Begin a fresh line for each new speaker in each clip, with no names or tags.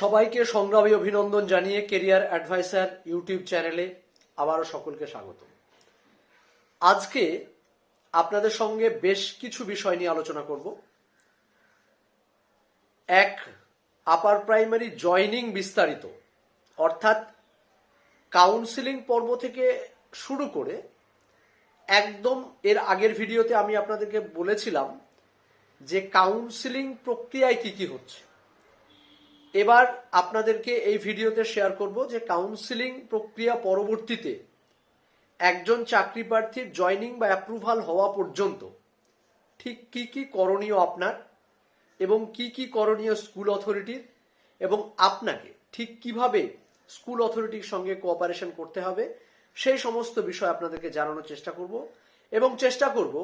সবাইকে সংগ্রামী অভিনন্দন জানিয়ে কেরিয়ার অ্যাডভাইসার ইউটিউব চ্যানেলে আবারও সকলকে স্বাগত। আজকে আপনাদের সঙ্গে বেশ কিছু বিষয় নিয়ে আলোচনা করব। এক, আপার প্রাইমারি জয়নিং বিস্তারিত, অর্থাৎ কাউন্সিলিং পর্ব থেকে শুরু করে একদম এর আগের ভিডিওতে আমি আপনাদেরকে বলেছিলাম যে কাউন্সিলিং প্রক্রিয়ায় কি কি হচ্ছে। এবার আপনাদেরকে এই ভিডিওতে শেয়ার করব যে কাউন্সিলিং প্রক্রিয়া পরবর্তীতে একজন চাকরি প্রার্থীর জয়নিং বা অ্যাপ্রুভাল হওয়া পর্যন্ত ঠিক কি কি করণীয় আপনার এবং কি কি করণীয় স্কুল অথরিটির, এবং আপনাকে ঠিক কিভাবে স্কুল অথরিটির সঙ্গে কোঅপারেশন করতে হবে সেই সমস্ত বিষয় আপনাদেরকে জানানোর চেষ্টা করব, এবং চেষ্টা করব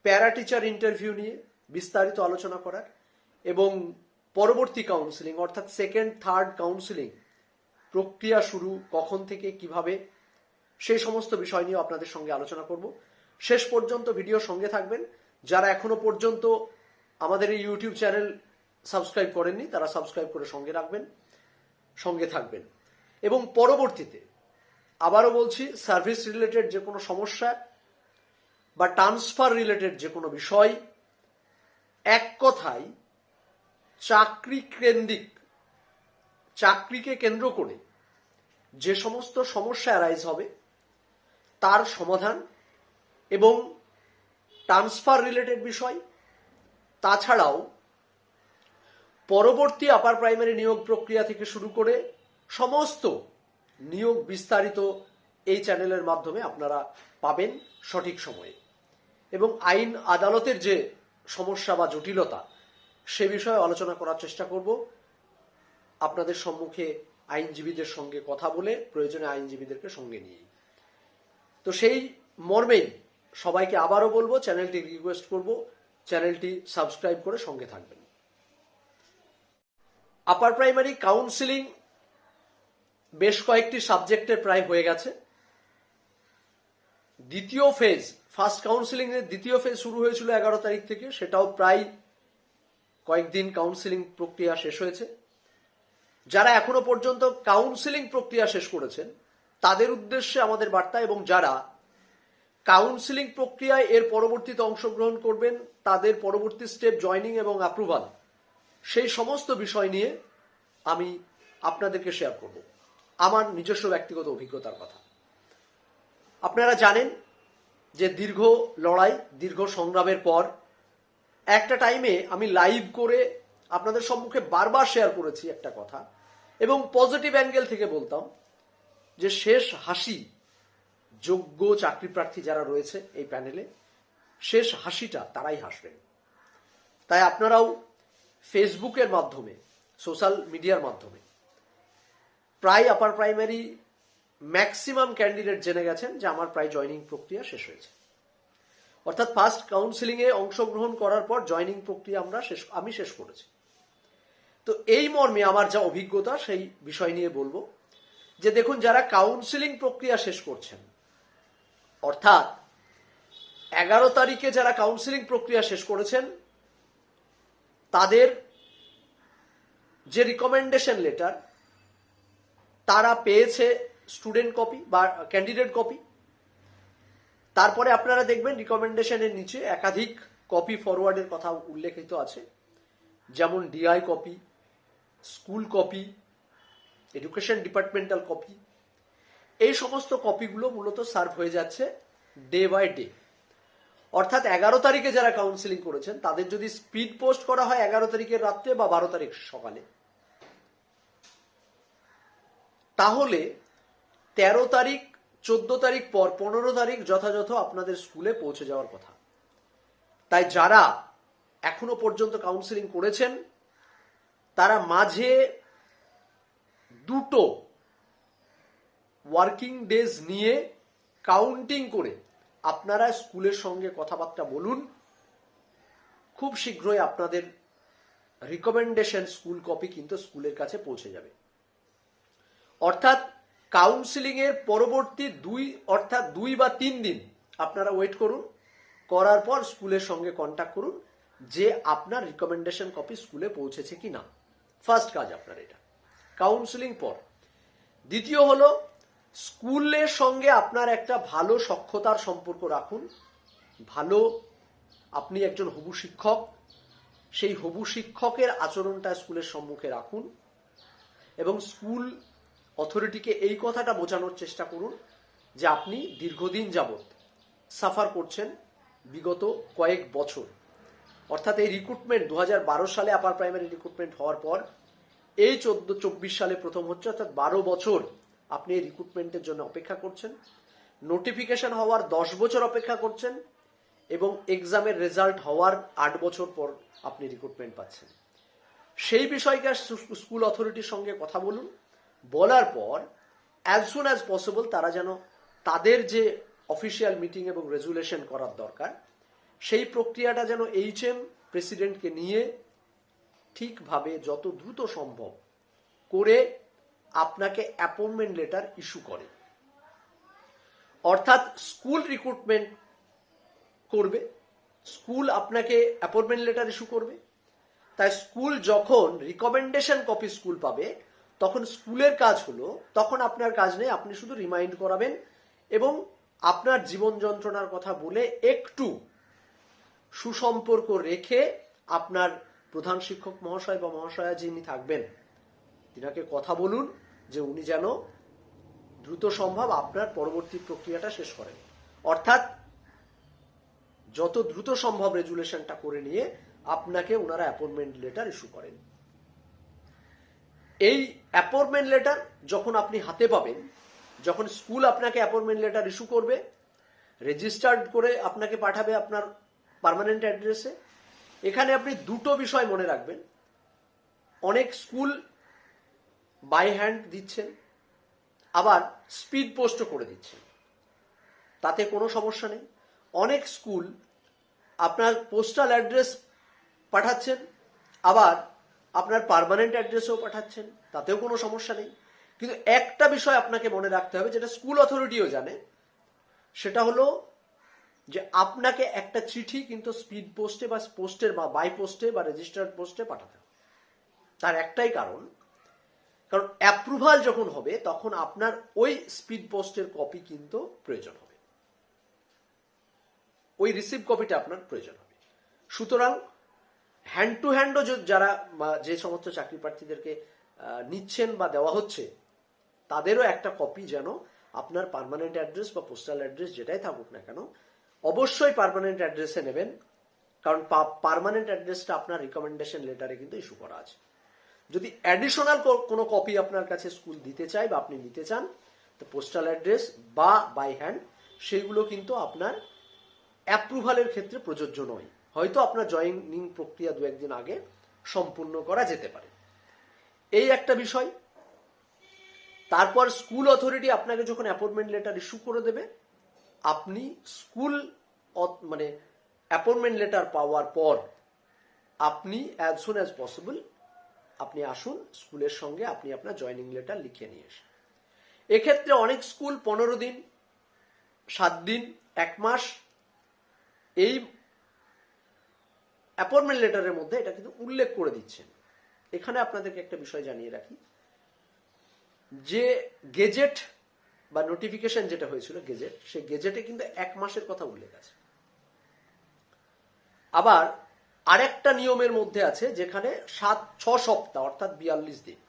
প্যারা টিচার ইন্টারভিউ নিয়ে বিস্তারিত আলোচনা করার, এবং পরবর্তী কাউন্সিলিং অর্থাৎ সেকেন্ড থার্ড কাউন্সিলিং প্রক্রিয়া শুরু কখন থেকে কিভাবে সেই সমস্ত বিষয় নিয়ে আপনাদের সঙ্গে আলোচনা করব। শেষ পর্যন্ত ভিডিও সঙ্গে থাকবেন। যারা এখনো পর্যন্ত আমাদের এই ইউটিউব চ্যানেল সাবস্ক্রাইব করেননি তারা সাবস্ক্রাইব করে সঙ্গে থাকবেন। এবং পরবর্তীতে আবারও বলছি, সার্ভিস রিলেটেড যে কোনো সমস্যা বা ট্রান্সফার রিলেটেড যে কোনো বিষয়, এক কথায় চাকরি কেন্দ্রিক, চাকরিকে কেন্দ্র করে যে সমস্ত সমস্যা অ্যারাইজ হবে তার সমাধান, এবং ট্রান্সফার রিলেটেড বিষয়, তাছাড়াও পরবর্তী আপার প্রাইমারি নিয়োগ প্রক্রিয়া থেকে শুরু করে সমস্ত নিয়োগ বিস্তারিত এই চ্যানেলের মাধ্যমে আপনারা পাবেন সঠিক সময়ে। এবং আইন আদালতের যে সমস্যা বা জটিলতা সে বিষয়ে আলোচনা করার চেষ্টা করব আপনাদের সম্মুখে আইনজীবীদের সঙ্গে কথা বলে, প্রয়োজনে আইনজীবীদেরকে সঙ্গে নিয়ে। তো সেই মর্মেই সবাইকে আবারও বলবো, চ্যানেলটি রিকোয়েস্ট করব চ্যানেলটি সাবস্ক্রাইব করে সঙ্গে থাকবেন। আপার প্রাইমারি কাউন্সিলিং বেশ কয়েকটি সাবজেক্টে প্রায় হয়ে গেছে। দ্বিতীয় ফেজ, ফার্স্ট কাউন্সিলিং এর দ্বিতীয় ফেজ শুরু হয়েছিল 11 তারিখ থেকে, সেটাও প্রায় কয়েকদিন কাউন্সিলিং প্রক্রিয়া শেষ হয়েছে। যারা এখনো পর্যন্ত কাউন্সিলিং প্রক্রিয়া শেষ করেছেন তাদের উদ্দেশ্যে আমাদের বার্তা, এবং যারা কাউন্সিলিং প্রক্রিয়ায় এর পরবর্তীতে অংশগ্রহণ করবেন তাদের পরবর্তী স্টেপ জয়নিং এবং অ্যাপ্রুভাল, সেই সমস্ত বিষয় নিয়ে আমি আপনাদেরকে শেয়ার করব আমার নিজস্ব ব্যক্তিগত অভিজ্ঞতার কথা। আপনারা জানেন যে দীর্ঘ লড়াই, দীর্ঘ সংগ্রামের পর একটা টাইমে আমি লাইভ করে আপনাদের সম্মুখে বারবার শেয়ার করেছি একটা কথা, এবং পজিটিভ অ্যাঙ্গেল থেকে বলতাম যে শেষ হাসি, যোগ্য চাকরি প্রার্থী যারা রয়েছে এই প্যানেলে, শেষ হাসিটা তারাই হাসবেন। তাই আপনারাও ফেসবুকের মাধ্যমে, সোশ্যাল মিডিয়ার মাধ্যমে প্রায় আপার প্রাইমারি ম্যাক্সিমাম ক্যান্ডিডেট জেনে গেছেন যে আমার প্রায় জয়নিং প্রক্রিয়া শেষ হয়েছে। অর্থাৎ ফার্স্ট কাউন্সিলিংয়ে অংশগ্রহণ করার পর জয়নিং প্রক্রিয়া আমি শেষ করেছি। তো এই মর্মে আমার যা অভিজ্ঞতা সেই বিষয় নিয়ে বলবো যে দেখুন, যারা কাউন্সিলিং প্রক্রিয়া শেষ করছেন, অর্থাৎ 11 তারিখে যারা কাউন্সিলিং প্রক্রিয়া শেষ করেছেন তাদের যে রিকমেন্ডেশন লেটার তারা পেয়েছে স্টুডেন্ট কপি বা ক্যান্ডিডেট কপি। তারপরে আপনারা দেখবেন রিকমেন্ডেশনের নিচে একাধিক কপি ফরওয়ার্ডের কথা উল্লেখিত আছে, যেমন DI copy, school copy, education departmental copy. এই সমস্ত কপিগুলো মূলত সার্ভ হয়ে যাচ্ছে ডে বাই ডে। অর্থাৎ 11 তারিখে যারা কাউন্সিলিং করেছেন তাদের যদি স্পিড পোস্ট করা হয় 11 তারিখের রাত্রে বা 12 তারিখ সকালে, তাহলে 13 তারিখ, 14 তারিখ পর 15 তারিখ যথাযথ আপনাদের স্কুলে পৌঁছে যাওয়ার কথা। তাই যারা এখনো পর্যন্ত কাউন্সিলিং করেছেন তারা মাঝে দুটো ওয়ার্কিং ডেজ নিয়ে কাউন্টিং করে আপনারা স্কুলের সঙ্গে কথাবার্তা বলুন। খুব শীঘ্রই আপনাদের রিকমেন্ডেশন স্কুল কপি কিন্তু স্কুলের কাছে পৌঁছে যাবে। অর্থাৎ কাউন্সিলিং এর পরবর্তী 2 বা 3 দিন আপনারা ওয়েট করুন, করার পর স্কুলের সঙ্গে কন্ট্যাক্ট করুন যে আপনার রিকমেন্ডেশন কপি স্কুলে পৌঁছেছে কি না। ফার্স্ট কাজ আপনার এটা। কাউন্সিলিং পর। দ্বিতীয় হলো স্কুলের সঙ্গে আপনার একটা ভালো সখ্যতার সম্পর্ক রাখুন। ভালো, আপনি একজন হবু শিক্ষক, সেই হবু শিক্ষকের আচরণটা স্কুলের সম্মুখে রাখুন এবং স্কুল অথরিটিকে এই কথাটা বোঝানোর চেষ্টা করুন যে আপনি দীর্ঘদিন যাবৎ সাফার করছেন, বিগত কয়েক বছর, অর্থাৎ এই রিক্রুটমেন্ট 2012 সালে আপার প্রাইমারি রিক্রুটমেন্ট হওয়ার পর এই 14-24 সালে প্রথম হচ্ছে, অর্থাৎ 12 বছর আপনি এই রিক্রুটমেন্টের জন্য অপেক্ষা করছেন, নোটিফিকেশন হওয়ার 10 বছর অপেক্ষা করছেন এবং এক্সামের রেজাল্ট হওয়ার 8 বছর পর আপনি রিক্রুটমেন্ট পাচ্ছেন। সেই বিষয়কে স্কুল অথরিটির সঙ্গে কথা বলুন, বলার পর অ্যাজ সুন অ্যাজ পসিবল তারা যেন তাদের যে অফিসিয়াল মিটিং এবং রেজুলেশন করার দরকার সেই প্রক্রিয়াটা যেন এইচএম প্রেসিডেন্টকে নিয়ে ঠিকভাবে যত দ্রুত সম্ভব করে আপনাকে অ্যাপয়েন্টমেন্ট লেটার ইস্যু করে। অর্থাৎ স্কুল রিক্রুটমেন্ট করবে, স্কুল আপনাকে অ্যাপয়েন্টমেন্ট লেটার ইস্যু করবে, তাই স্কুল যখন রিকমেন্ডেশন কপি স্কুল পাবে তখন স্কুলের কাজ হলো, তখন আপনার কাজ নেই, আপনি শুধু রিমাইন্ড করাবেন এবং আপনার জীবন যন্ত্রণার কথা বলে একটু সুসম্পর্ক রেখে আপনার প্রধান শিক্ষক মহাশয় বা মহাশয়া যিনি থাকবেন তিনাকে কথা বলুন যে উনি যেন দ্রুত সম্ভব আপনার পরবর্তী প্রক্রিয়াটা শেষ করেন, অর্থাৎ যত দ্রুত সম্ভব রেজুলেশনটা করে নিয়ে আপনাকে ওনারা অ্যাপয়েন্টমেন্ট লেটার ইস্যু করেন। এই অ্যাপয়েন্টমেন্ট লেটার যখন আপনি হাতে পাবেন, যখন স্কুল আপনাকে অ্যাপয়েন্টমেন্ট লেটার ইস্যু করবে, রেজিস্টার্ড করে আপনাকে পাঠাবে আপনার পার্মানেন্ট অ্যাড্রেসে, এখানে আপনি দুটো বিষয় মনে রাখবেন। অনেক স্কুল বাই হ্যান্ড দিচ্ছেন, আবার স্পিড পোস্টও করে দিচ্ছেন, তাতে কোনো সমস্যা নেই। অনেক স্কুল আপনার পোস্টাল অ্যাড্রেস পাঠাচ্ছেন, আবার আপনার পার্মানেন্ট অ্যাড্রেসেও পাঠাচ্ছেন, তাতেও কোনো সমস্যা নেই। কিন্তু একটা বিষয় আপনাকে মনে রাখতে হবে, যেটা স্কুল অথরিটিও জানে, সেটা হলো যে আপনাকে একটা চিঠি কিন্তু স্পিড পোস্টে বা পোস্টের বা বাই পোস্টে বা রেজিস্টার্ড পোস্টে পাঠাতে হবে। তার একটাই কারণ অ্যাপ্রুভাল যখন হবে তখন আপনার ওই স্পিড পোস্টের কপি কিন্তু প্রয়োজন হবে, ওই রিসিভ কপিটা আপনার প্রয়োজন হবে। সুতরাং হ্যান্ড টু হ্যান্ডও যারা যে সমস্ত চাকরি প্রার্থীদেরকে নিচ্ছেন বা দেওয়া হচ্ছে তাদেরও একটা কপি যেন আপনার পার্মানেন্ট অ্যাড্রেস বা পোস্টাল অ্যাড্রেস যেটাই থাকুক না কেন অবশ্যই পার্মানেন্ট অ্যাড্রেসে নেবেন, কারণ পার্মানেন্ট অ্যাড্রেসটা আপনার রিকমেন্ডেশন লেটারে কিন্তু ইস্যু করা আছে। যদি অ্যাডিশনাল কোনো কপি আপনার কাছে স্কুল দিতে চায় বা আপনি নিতে চান, তো পোস্টাল অ্যাড্রেস বা বাই হ্যান্ড সেইগুলো কিন্তু আপনার অ্যাপ্রুভালের ক্ষেত্রে প্রযোজ্য নয়। হয়তো আপনার জয়েনিং প্রক্রিয়া 2-1 দিন আগে সম্পূর্ণ করা যেতে পারে, এই একটা বিষয়। তারপর স্কুল অথরিটি আপনাকে যখন অ্যাপয়েন্টমেন্ট লেটার ইস্যু করে দেবে, আপনি স্কুল মানে অ্যাপয়েন্টমেন্ট লেটার পাওয়ার পর আপনি অ্যাজ সুন অ্যাজ পসিবল আপনি আসুন স্কুলের সঙ্গে, আপনি আপনার জয়েনিং লেটার লিখে নিয়ে আসুন। এক্ষেত্রে অনেক স্কুল 15 দিন, 7 দিন, 1 মাস এই অ্যাপয়েন্টমেন্ট লেটারের মধ্যে এটা কিন্তু উল্লেখ করে দিচ্ছেন। এখানে আপনাদেরকে একটা বিষয় জানিয়ে রাখি, যে গেজেট বা নোটিফিকেশন যেটা হয়েছিল গেজেট, সেই গেজেটে কিন্তু 1 মাসের কথা উল্লেখ আছে। আবার আরেকটা নিয়মের মধ্যে আছে যেখানে 6 সপ্তাহ অর্থাৎ 42 দিন,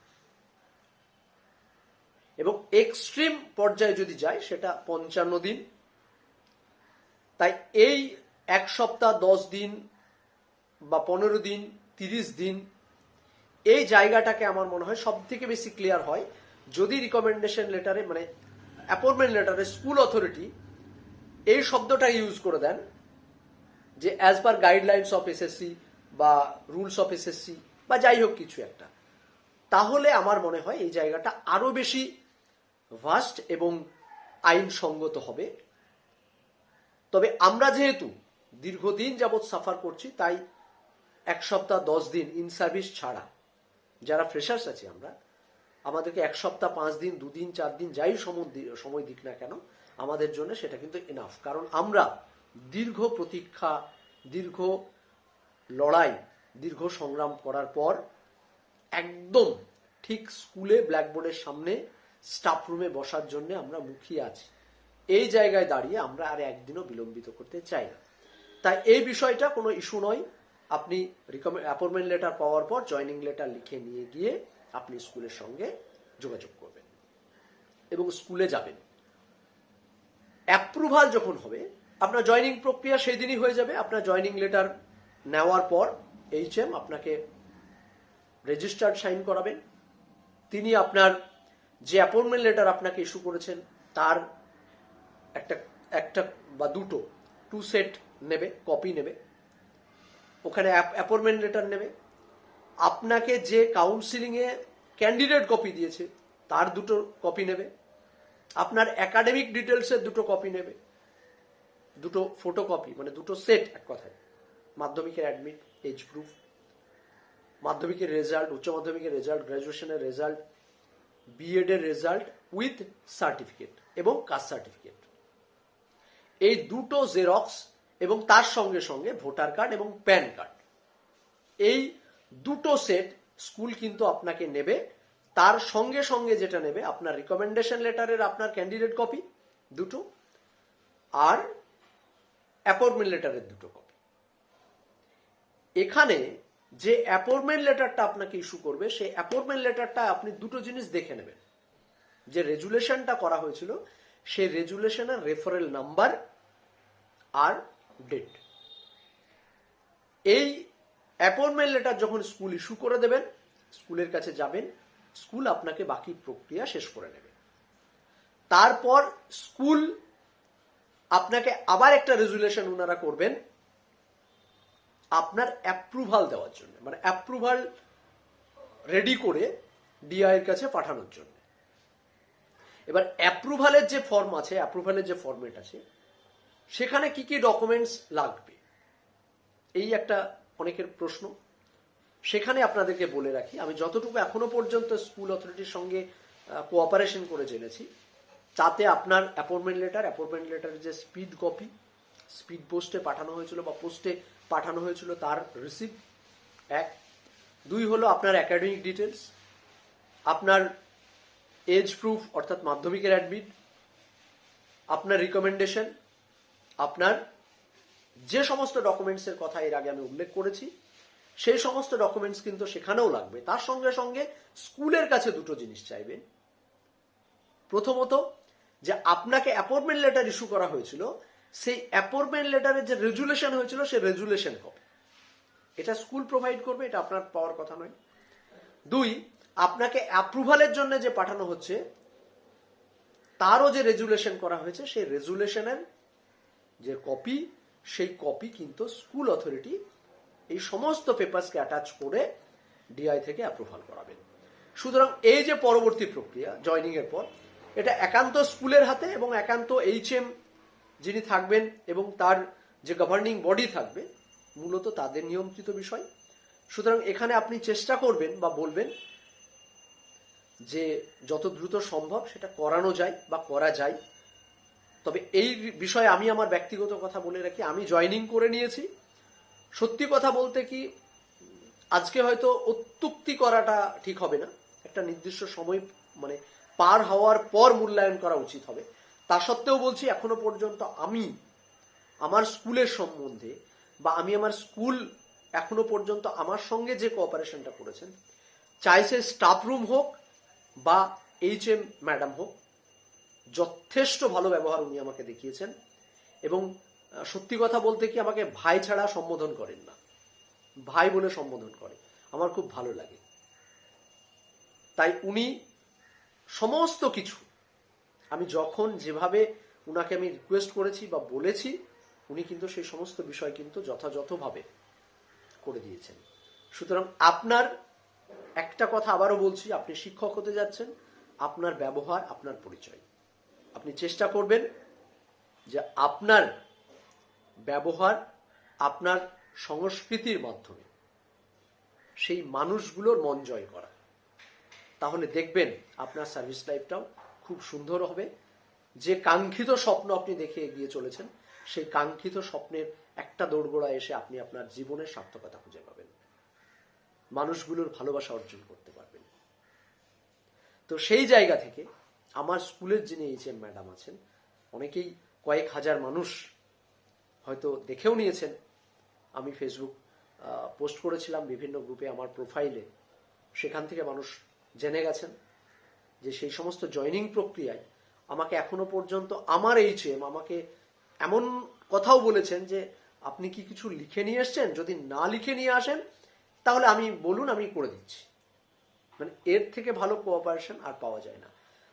এবং এক্সট্রিম পর্যায়ে যদি যায় সেটা 55 দিন। তাই এই 1 সপ্তাহ, 10 দিন বা 15 দিন, 30 দিন এই জায়গাটাকে আমার মনে হয় সব থেকে বেশি ক্লিয়ার হয় যদি রিকমেন্ডেশন লেটারে মানে অ্যাপয়েন্টমেন্ট লেটারে স্কুল অথরিটি এই শব্দটা ইউজ করে দেন যে as per guidelines of SSC বা রুলস অফ এসএসসি বা যাই হোক কিছু একটা, তাহলে আমার মনে হয় এই জায়গাটা আরো বেশি ভাস্ট এবং আইনসঙ্গত হবে। তবে আমরা যেহেতু দীর্ঘদিন যাবৎ সাফার করছি, তাই 1 সপ্তাহ 10 দিন ইন সার্ভিস ছাড়া যারা ফ্রেশার্স আছি আমরা, আমাদেরকে 1 সপ্তাহ 5 দিন, 2 দিন, 4 দিন যাই সময় দিক না কেন আমাদের জন্য সেটা কিন্তু এনাফ। কারণ আমরা দীর্ঘ প্রতীক্ষা, দীর্ঘ লড়াই, দীর্ঘ সংগ্রাম করার পর একদম ঠিক স্কুলে ব্ল্যাকবোর্ডের সামনে স্টাফ রুমে বসার জন্য আমরা মুখিয়ে আছি। এই জায়গায় দাঁড়িয়ে আমরা আর একদিনও বিলম্বিত করতে চাই না। তাই এই বিষয়টা কোনো ইস্যু নয়। আপনি অ্যাপয়েন্টমেন্ট লেটার পাওয়ার পর জয়নিং লেটার লিখে নিয়ে গিয়ে আপনি স্কুলের সঙ্গে যোগাযোগ করবেন এবং স্কুলে যাবেন। অ্যাপ্রুভাল যখন হবে, আপনার জয়নিং প্রক্রিয়া সেই দিনই হয়ে যাবে। আপনার জয়নিং লেটার নেওয়ার পর HM আপনাকে রেজিস্টার্ড সাইন করাবেন। তিনি আপনার যে অ্যাপয়েন্টমেন্ট লেটার আপনাকে ইস্যু করেছেন তার একটা বা দুটো 2 সেট নেবে, কপি নেবে। ওখানে অ্যাপয়েন্টমেন্ট লেটার নেবে। আপনাকে যে কাউন্সিলিংয়ে ক্যান্ডিডেট কপি দিয়েছে তার দুটো কপি নেবে। আপনার একাডেমিক ডিটেলসের দুটো কপি নেবে, দুটো ফটোকপি, মানে দুটো সেট। এক কথায় মাধ্যমিকের অ্যাডমিট, এজ প্রুফ, মাধ্যমিকের রেজাল্ট, উচ্চ মাধ্যমিকের রেজাল্ট, গ্র্যাজুয়েশনের রেজাল্ট, বিএড এর রেজাল্ট উইথ সার্টিফিকেট এবং কাস্ট সার্টিফিকেট, এই দুটো জেরক্স এবং তার সঙ্গে সঙ্গে ভোটার কার্ড এবং প্যান কার্ড, এই দুটো সেট স্কুল কিন্তু আপনাকে নেবে। তার সঙ্গে সঙ্গে যেটা নেবে আপনার রিকমেন্ডেশন লেটারের আপনার ক্যান্ডিডেট কপি দুটো আর অ্যাপয়েন্টমেন্ট লেটারের দুটো কপি। এখানে যে অ্যাপয়েন্টমেন্ট লেটারটা আপনাকে ইস্যু করবে সেই অ্যাপয়েন্টমেন্ট লেটারটা আপনি দুটো জিনিস দেখে নেবেন। যে রেজুলেশনটা করা হয়েছিল সেই রেজুলেশনের রেফারেল নাম্বার আর ডেট। এই অ্যাপয়েন্টমেন্ট লেটার যখন স্কুল ইস্যু করে দেবেন, স্কুলের কাছে যাবেন, স্কুল আপনাকে বাকি প্রক্রিয়া শেষ করে নেবে। তারপর স্কুল আপনাকে আবার একটা রেজুলেশন ওনারা করবেন আপনার অ্যাপ্রুভাল দেওয়ার জন্য, মানে অ্যাপ্রুভাল রেডি করে ডিআই এর কাছে পাঠানোর জন্য। এবার অ্যাপ্রুভালের যে ফর্ম আছে, অ্যাপ্রুভালের যে ফরম্যাট আছে, সেখানে কি কি ডকুমেন্টস লাগবে এই একটা অনেকের প্রশ্ন। সেখানে আপনাদেরকে বলে রাখি, আমি যতটুকু এখনো পর্যন্ত স্কুল অথরিটির সঙ্গে কোঅপারেশন করে জেনেছি, তাতে আপনার অ্যাপয়েন্টমেন্ট লেটারের যে স্পিড কপি, স্পিড পোস্টে পাঠানো হয়েছিল বা পোস্টে পাঠানো হয়েছিল তার রিসিপ্ট, 1। 2 হলো আপনার একাডেমিক ডিটেলস, আপনার এজ প্রুফ অর্থাৎ মাধ্যমিকের অ্যাডমিট, আপনার রিকমেন্ডেশন, আপনার যে সমস্ত ডকুমেন্টসের কথা এর আগে আমি উল্লেখ করেছি সেই সমস্ত ডকুমেন্টস কিন্তু সেখানেও লাগবে। তার সঙ্গে সঙ্গে স্কুলের কাছে দুটো জিনিস চাইবেন। প্রথমত, যে আপনাকে অ্যাপয়েন্টমেন্ট লেটার ইস্যু করা হয়েছিল সেই অ্যাপয়েন্টমেন্ট লেটারের যে রেজুলেশন হয়েছিল সেই রেজুলেশন কপি, এটা স্কুল প্রোভাইড করবে, এটা আপনার পাওয়ার কথা নয়। 2, আপনাকে অ্যাপ্রুভালের জন্য যে পাঠানো হচ্ছে তারও যে রেজুলেশন করা হয়েছে সেই রেজুলেশনের যে কপি, সেই কপি কিন্তু স্কুল অথরিটি এই সমস্ত পেপারসকে অ্যাটাচ করে ডিআই থেকে অ্যাপ্রুভাল করাবেন। সুতরাং এই যে পরবর্তী প্রক্রিয়া জয়নিং এর পর, এটা একান্ত স্কুলের হাতে এবং একান্ত HM যিনি থাকবেন এবং তার যে গভর্নিং বডি থাকবে মূলত তাদের নিয়ন্ত্রিত বিষয়। সুতরাং এখানে আপনি চেষ্টা করবেন বা বলবেন যে যত দ্রুত সম্ভব সেটা করানো যায় বা করা যায়। তবে এই বিষয়ে আমি আমার ব্যক্তিগত কথা বলে রাখি, আমি জয়নিং করে নিয়েছি। সত্যি কথা বলতে কি, আজকে হয়তো অত্যুক্তি করাটা ঠিক হবে না, একটা নির্দিষ্ট সময় মানে পার হওয়ার পর মূল্যায়ন করা উচিত হবে। তা সত্ত্বেও বলছি, এখনো পর্যন্ত আমি আমার স্কুলের সম্বন্ধে বা আমি আমার স্কুল এখনো পর্যন্ত আমার সঙ্গে যে কোঅপারেশনটা করেছেন, চাইছে স্টাফ রুম হোক বা HM ম্যাডাম হোক, যথেষ্ট ভালো ব্যবহার উনি আমাকে দেখিয়েছেন। এবং সত্যি কথা বলতে কি, আমাকে ভাই ছাড়া সম্বোধন করেন না, ভাই বলে সম্বোধন করে, আমার খুব ভালো লাগে। তাই উনি সমস্ত কিছু আমি যখন যেভাবে উনাকে আমি রিকোয়েস্ট করেছি বা বলেছি, উনি কিন্তু সেই সমস্ত বিষয় কিন্তু যথাযথভাবে করে দিয়েছেন। সুতরাং আপনার একটা কথা আবারও বলছি, আপনি শিক্ষক হতে যাচ্ছেন, আপনার ব্যবহার আপনার পরিচয়। আপনি চেষ্টা করবেন যে আপনার ব্যবহার আপনার সংস্কৃতির মাধ্যমে সেই মানুষগুলোর মন জয় করা। তাহলে দেখবেন আপনার সার্ভিস লাইফটাও খুব সুন্দর হবে। যে কাঙ্ক্ষিত স্বপ্ন আপনি দেখে এগিয়ে চলেছেন, সেই কাঙ্ক্ষিত স্বপ্নের একটা দোরগোড়া এসে আপনি আপনার জীবনের সার্থকতা খুঁজে পাবেন, মানুষগুলোর ভালোবাসা অর্জন করতে পারবেন। তো সেই জায়গা থেকে আমার স্কুলের যিনি এইচএম ম্যাডাম আছেন, অনেকেই কয়েক হাজার মানুষ হয়তো দেখেও নিয়েছেন, আমি ফেসবুক পোস্ট করেছিলাম বিভিন্ন গ্রুপে আমার প্রোফাইলে, সেখান থেকে মানুষ জেনে গেছেন যে সেই সমস্ত জয়নিং প্রক্রিয়ায় আমাকে এখনো পর্যন্ত আমার এইচএম আমাকে এমন কথাও বলেছেন যে আপনি কি কিছু লিখে নিয়ে এসছেন, যদি না লিখে নিয়ে আসেন তাহলে আমি বলুন, আমি করে দিচ্ছি। মানে এর থেকে ভালো কোঅপারেশন আর পাওয়া যায় না।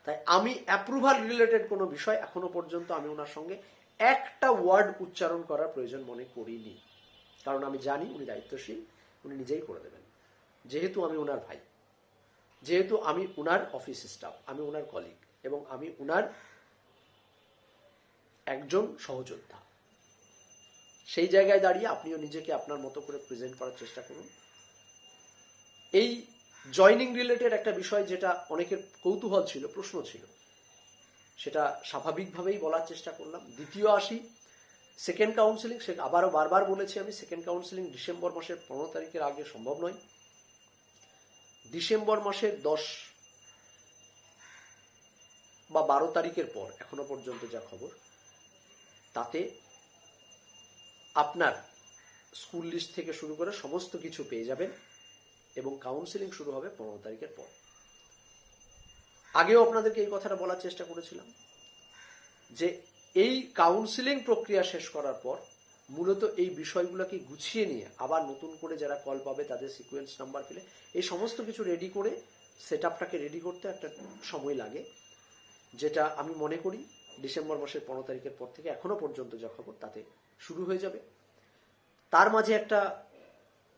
তাই আমি অ্যাপ্রুভাল রিলেটেড কোনো বিষয় এখনো পর্যন্ত আমি ওনার সঙ্গে একটা ওয়ার্ড উচ্চারণ করার প্রয়োজন মনে করিনি, কারণ আমি জানি উনি দায়িত্বশীল, উনি নিজেই করে দেবেন। যেহেতু আমি ওনার ভাই, যেহেতু আমি ওনার অফিস স্টাফ, আমি ওনার কলিগ এবং আমি ওনার একজন সহযোদ্ধা, সেই জায়গায় দাঁড়িয়ে আপনিও নিজেকে আপনার মতো করে প্রেজেন্ট করার চেষ্টা করুন। এই জয়নিং রিলেটেড একটা বিষয় যেটা অনেকের কৌতূহল ছিল, প্রশ্ন ছিল, সেটা স্বাভাবিকভাবেই বলার চেষ্টা করলাম। দ্বিতীয় আসি সেকেন্ড কাউন্সেলিং, সে আবারও বারবার বলেছি আমি, সেকেন্ড কাউন্সেলিং ডিসেম্বর মাসের 15 তারিখের আগে সম্ভব নয়। ডিসেম্বর মাসের 10 বা 12 তারিখের পর এখনো পর্যন্ত যা খবর, তাতে আপনার স্কুল লিস্ট থেকে শুরু করে সমস্ত কিছু পেয়ে যাবেন এবং কাউন্সেলিং শুরু হবে 15 তারিখের পর। আগেও আপনাদেরকে এই কথাটা বলার চেষ্টা করেছিলাম যে এই কাউন্সেলিং প্রক্রিয়া শেষ করার পর মূলত এই বিষয়গুলোকে গুছিয়ে নিয়ে আবার নতুন করে যারা কল পাবে তাদের সিকোয়েন্স নাম্বার পেলে এই সমস্ত কিছু রেডি করে সেট আপটাকে রেডি করতে একটা সময় লাগে, যেটা আমি মনে করি ডিসেম্বর মাসের 15 তারিখের পর থেকে এখনো পর্যন্ত যা খবর তাতে শুরু হয়ে যাবে। তার মাঝে একটা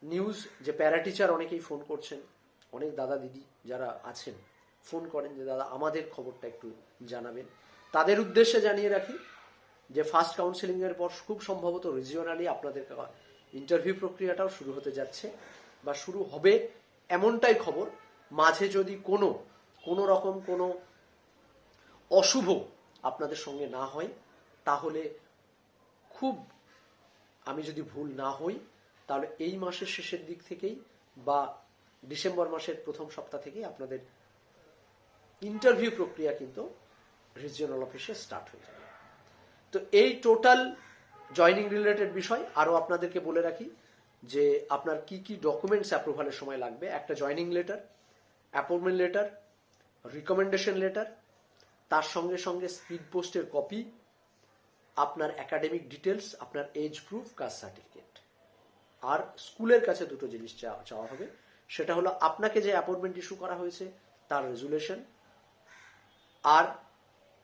নিউজ, যে প্যারা টিচার অনেকেই ফোন করছেন, অনেক দাদা দিদি যারা আছেন ফোন করেন যে দাদা আমাদের খবরটা একটু জানাবেন। তাদের উদ্দেশ্যে জানিয়ে রাখি যে ফার্স্ট কাউন্সেলিং এর পর খুব সম্ভবত রিজিওনালি আপনাদের ইন্টারভিউ প্রক্রিয়াটাও শুরু হতে যাচ্ছে বা শুরু হবে এমনটাই খবর। মাঝে যদি কোনো রকম কোনো অশুভ আপনাদের সঙ্গে না হয় তাহলে খুব, আমি যদি ভুল না হই তাহলে এই মাসের শেষের দিক থেকেই বা ডিসেম্বর মাসের প্রথম সপ্তাহ থেকেই আপনাদের ইন্টারভিউ প্রক্রিয়া কিন্তু রিজিওনাল অফিসে স্টার্ট হয়ে যাবে। তো এই টোটাল জয়নিং রিলেটেড বিষয়। আরও আপনাদেরকে বলে রাখি যে আপনার কি কি ডকুমেন্টস অ্যাপ্রুভালের সময় লাগবে। একটা joining letter, appointment letter, recommendation letter, তার সঙ্গে সঙ্গে স্পিড পোস্টের কপি, আপনার একাডেমিক ডিটেলস, আপনার এজ প্রুফ, কাস্ট সার্টিফিকেট। আর স্কুলের কাছে দুটো জিনিস চাওয়া হবে, সেটা হলো আপনাকে যে অ্যাপয়েন্টমেন্ট ইস্যু করা হয়েছে তার রেজুলেশন, আর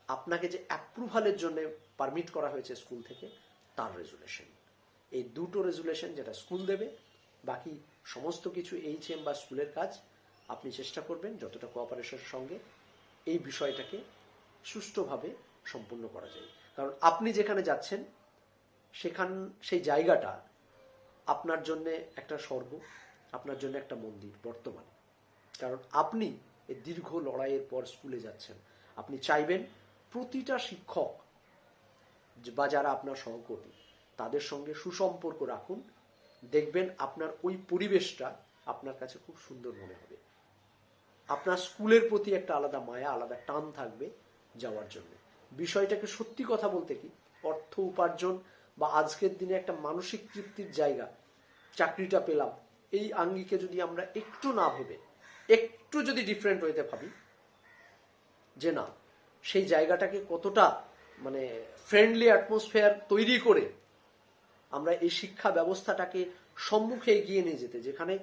আপনাকে যে অ্যাপ্রুভালের জন্য পারমিট করা হয়েছে স্কুল থেকে তার রেজুলেশন। এই দুটো রেজুলেশন যেটা স্কুল দেবে, বাকি সমস্ত কিছু এইচএম বা স্কুলের কাজ আপনি চেষ্টা করবেন যতটা কোঅপারেশনের সঙ্গে এই বিষয়টাকে সুষ্ঠুভাবে সম্পূর্ণ করা যায়। কারণ আপনি যেখানে যাচ্ছেন সেই জায়গাটা আপনার জন্য একটা স্বর্গ, আপনার জন্য একটা মন্দির বর্তমানে। কারণ আপনি এই দীর্ঘ লড়াইয়ের পর স্কুলে যাচ্ছেন, আপনি চাইবেন প্রতিটা শিক্ষক বা যারা আপনার সহকর্মী তাদের সঙ্গে সুসম্পর্ক রাখুন। দেখবেন আপনার ওই পরিবেশটা আপনার কাছে খুব সুন্দর মনে হবে। আপনার স্কুলের প্রতি একটা আলাদা মায়া, আলাদা টান থাকবে যাওয়ার জন্য। বিষয়টাকে সত্যি কথা বলতে কি, অর্থ উপার্জন বা আজকের দিনে একটা মানসিক তৃপ্তির জায়গা, চাকরিটা পেলাম, এই আঙ্গিকে যদি আমরা একটু না ভেবে একটু যদি ডিফারেন্ট ওয়েতে ভাবি যে না, সেই জায়গাটাকে কতটা মানে ফ্রেন্ডলি অ্যাটমসফিয়ার তৈরি করে আমরা এই শিক্ষা ব্যবস্থাটাকে সম্মুখে এগিয়ে নিয়ে যেতে, যেখানে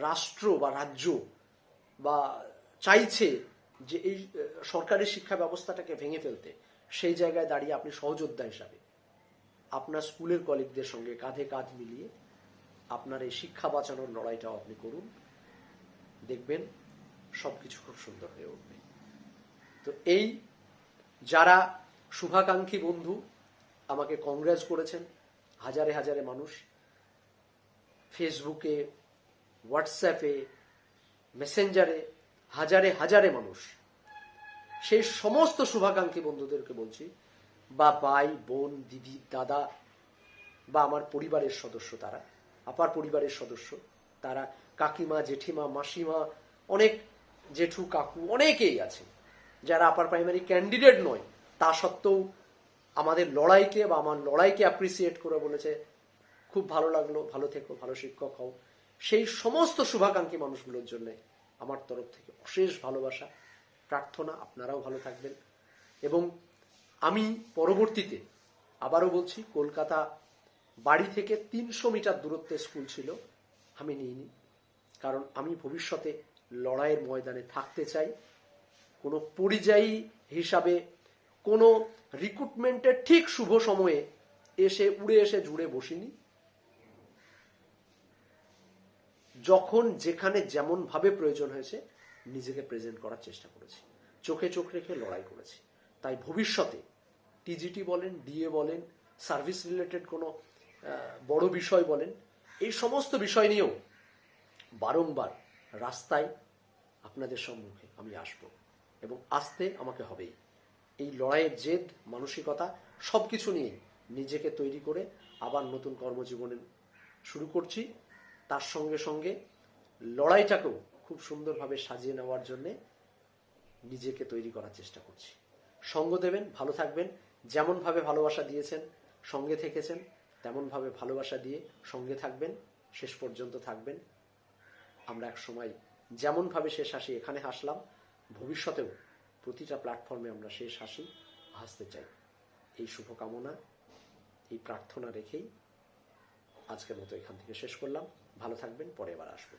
রাষ্ট্র বা রাজ্য বা চাইছে যে এই সরকারি শিক্ষা ব্যবস্থাটাকে ভেঙে ফেলতে, সেই জায়গায় দাঁড়িয়ে আপনি সহযোদ্ধা হিসাবে আপনার স্কুলের কলিগদের সঙ্গে কাঁধে কাঁধ মিলিয়ে আপনার এই শিক্ষা বাঁচানোর লড়াইটাও আপনি করুন। দেখবেন সবকিছু খুব সুন্দর হয়ে উঠবে। তো এই যারা শুভাকাঙ্ক্ষী বন্ধু আমাকে কংগ্রেস করেছেন, হাজারে হাজারে মানুষ ফেসবুকে, হোয়াটসঅ্যাপে, মেসেঞ্জারে হাজারে হাজারে মানুষ, সেই সমস্ত শুভাকাঙ্ক্ষী বন্ধুদেরকে বলছি, বা ভাই বোন দিদি দাদা বা আমার পরিবারের সদস্য, তারা আপার পরিবারের সদস্য, তারা কাকিমা জেঠিমা মাসিমা, অনেক জেঠু কাকু অনেকেই আছে যারা আপার প্রাইমারি ক্যান্ডিডেট নয়, তা সত্ত্বেও আমাদের লড়াইকে বা আমার লড়াইকে অ্যাপ্রিসিয়েট করে বলেছে খুব ভালো লাগলো, ভালো থেকো, ভালো শিক্ষক হও। সেই সমস্ত শুভাকাঙ্ক্ষী মানুষগুলোর জন্য আমার তরফ থেকে অশেষ ভালোবাসা, প্রার্থনা আপনারাও ভালো থাকবেন। এবং আমি পরবর্তীতে আবারও বলছি, কলকাতা বাড়ি থেকে 300 মিটার দূরত্বে স্কুল ছিল, আমি নিইনি, কারণ আমি ভবিষ্যতে লড়াইয়ের ময়দানে থাকতে চাই। কোনো পরিযায়ী হিসাবে, কোনো রিক্রুটমেন্টের ঠিক শুভ সময়ে উড়ে এসে জুড়ে বসিনি। যখন যেখানে যেমন ভাবে প্রয়োজন হয়েছে নিজেকে প্রেজেন্ট করার চেষ্টা করেছি, চোখে চোখ রেখে লড়াই করেছি। তাই ভবিষ্যতে টিজিটি বলেন, ডিএ বলেন, সার্ভিস রিলেটেড কোনো বড় বিষয় বলেন, এই সমস্ত বিষয় নিয়েও বারংবার রাস্তায় আপনাদের সম্মুখে আমি আসব, এবং আসতে আমাকে হবেই। এই লড়াইয়ের জেদ, মানসিকতা সবকিছু নিয়ে নিজেকে তৈরি করে আবার নতুন কর্মজীবনে শুরু করছি। তার সঙ্গে সঙ্গে লড়াইটাকেও খুব সুন্দরভাবে সাজিয়ে নেওয়ার জন্যে নিজেকে তৈরি করার চেষ্টা করছি। সঙ্গ দেবেন, ভালো থাকবেন। যেমনভাবে ভালোবাসা দিয়েছেন, সঙ্গে থেকেছেন, তেমনভাবে ভালোবাসা দিয়ে সঙ্গে থাকবেন, শেষ পর্যন্ত থাকবেন। আমরা এক সময় যেমনভাবে শেষ হাসি এখানে হাসলাম, ভবিষ্যতেও প্রতিটা প্ল্যাটফর্মে আমরা শেষ হাসি হাসতে চাই। এই শুভকামনা, এই প্রার্থনা রেখেই আজকের মতো এখান থেকে শেষ করলাম। ভালো থাকবেন, পরে আবার আসবো।